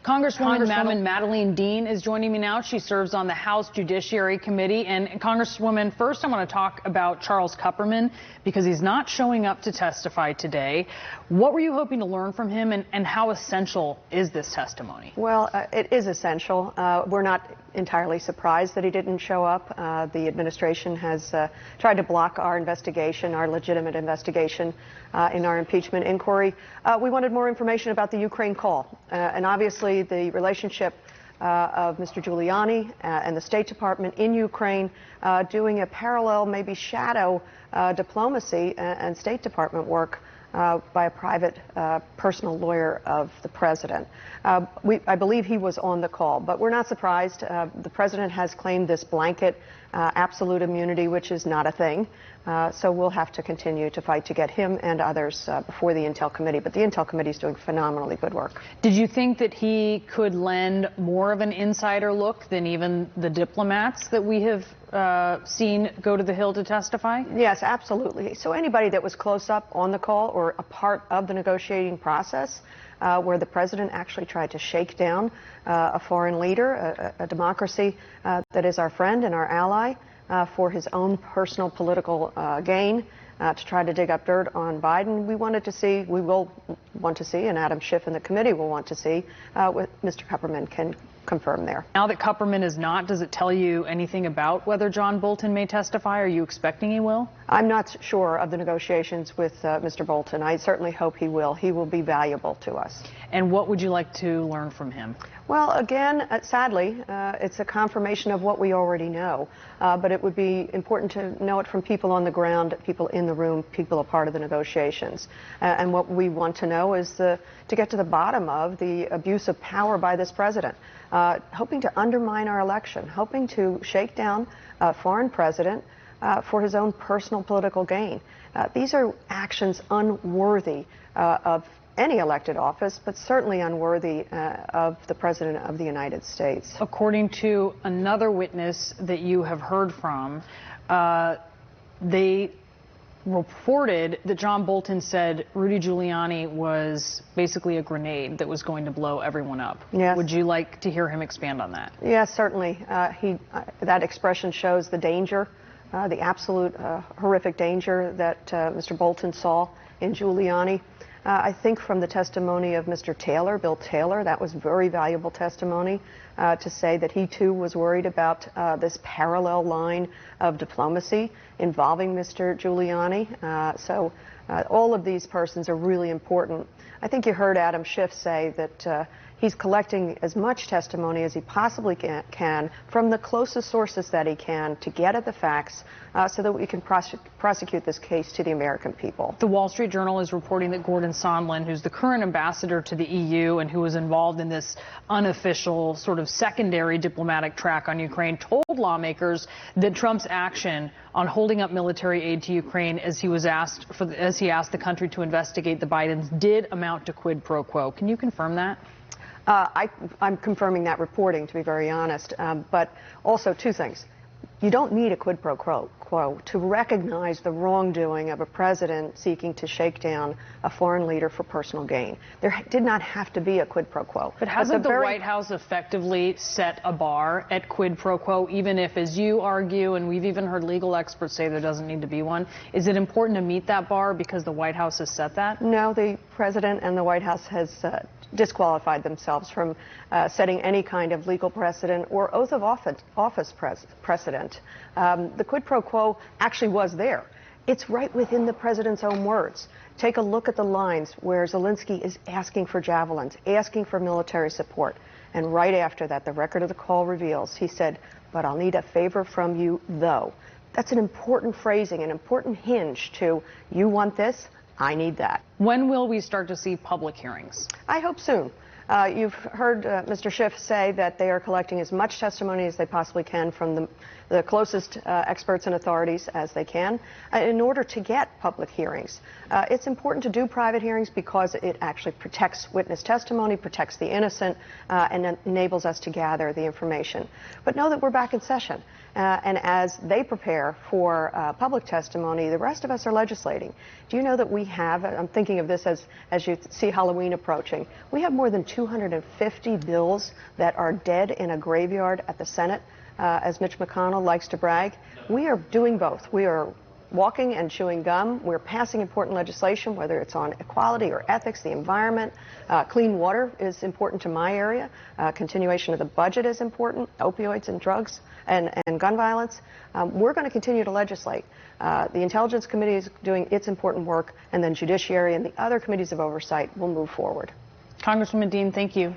Congresswoman Madeleine Dean is joining me now. She serves on the House Judiciary Committee. And Congresswoman, first I want to talk about Charles Kupperman because he's not showing up to testify today. What were you hoping to learn from him, and how essential is this testimony? Well, it is essential. We're not entirely surprised that he didn't show up. The administration has tried to block our investigation, our legitimate investigation in our impeachment inquiry. We wanted more information about the Ukraine call, and obviously the relationship of Mr. Giuliani and the State Department in Ukraine doing a parallel, maybe shadow diplomacy and State Department work by a private personal lawyer of the president. I believe he was on the call, but we're not surprised. The president has claimed this blanket absolute immunity, which is not a thing. So we'll have to continue to fight to get him and others before the Intel Committee. But the Intel Committee is doing phenomenally good work. Did you think that he could lend more of an insider look than even the diplomats that we have seen go to the Hill to testify? Yes, absolutely. So anybody that was close up on the call or a part of the negotiating process where the president actually tried to shake down a foreign leader, a democracy that is our friend and our ally, for his own personal political gain, to try to dig up dirt on Biden. We will want to see, and Adam Schiff and the committee will want to see what Mr. Kupperman can confirm there. Now that Kupperman is not, does it tell you anything about whether John Bolton may testify? Are you expecting he will? I'm not sure of the negotiations with Mr. Bolton. I certainly hope he will. He will be valuable to us. And what would you like to learn from him? Well, again, sadly, it's a confirmation of what we already know. But it would be important to know it from people on the ground, people in the room, people a part of the negotiations. And what we want to know is to get to the bottom of the abuse of power by this president, hoping to undermine our election, hoping to shake down a foreign president for his own personal political gain. These are actions unworthy of any elected office, but certainly unworthy of the President of the United States. According to another witness that you have heard from, they reported that John Bolton said Rudy Giuliani was basically a grenade that was going to blow everyone up. Yes. Would you like to hear him expand on that? Yes, certainly. That expression shows the danger, the absolute horrific danger that Mr. Bolton saw in Giuliani. I think from the testimony of Mr. Taylor, Bill Taylor, that was very valuable testimony to say that he too was worried about this parallel line of diplomacy involving Mr. Giuliani. So all of these persons are really important. I think you heard Adam Schiff say that he's collecting as much testimony as he possibly can from the closest sources that he can to get at the facts so that we can prosecute this case to the American people. The Wall Street Journal is reporting that Gordon Sondland, who's the current ambassador to the EU and who was involved in this unofficial sort of secondary diplomatic track on Ukraine, told lawmakers that Trump's action on holding up military aid to Ukraine as he asked the country to investigate the Bidens did amount to quid pro quo. Can you confirm that? I'm confirming that reporting, to be very honest. But also two things. You don't need a quid pro quo to recognize the wrongdoing of a president seeking to shake down a foreign leader for personal gain. There did not have to be a quid pro quo. But hasn't the White House effectively set a bar at quid pro quo, even if, as you argue, and we've even heard legal experts say there doesn't need to be one? Is it important to meet that bar because the White House has set that? No, the president and the White House has disqualified themselves from setting any kind of legal precedent or oath of office precedent. The quid pro quo actually was there. It's right within the president's own words. Take a look at the lines where Zelensky is asking for javelins, asking for military support. And right after that, the record of the call reveals, he said, "But I'll need a favor from you, though." That's an important phrasing, an important hinge to, you want this, I need that. When will we start to see public hearings? I hope soon. You've heard Mr. Schiff say that they are collecting as much testimony as they possibly can from the closest experts and authorities as they can in order to get public hearings. It's important to do private hearings because it actually protects witness testimony, protects the innocent, and enables us to gather the information. But know that we're back in session. And as they prepare for public testimony, the rest of us are legislating. Do you know that we have, I'm thinking of this as you see Halloween approaching, we have more than 250 bills that are dead in a graveyard at the Senate, as Mitch McConnell likes to brag. We are doing both. We are walking and chewing gum. We're passing important legislation, whether it's on equality or ethics, the environment. Clean water is important to my area. Continuation of the budget is important. Opioids and drugs and gun violence. We're going to continue to legislate. The Intelligence Committee is doing its important work, and then Judiciary and the other committees of oversight will move forward. Congresswoman Dean, thank you.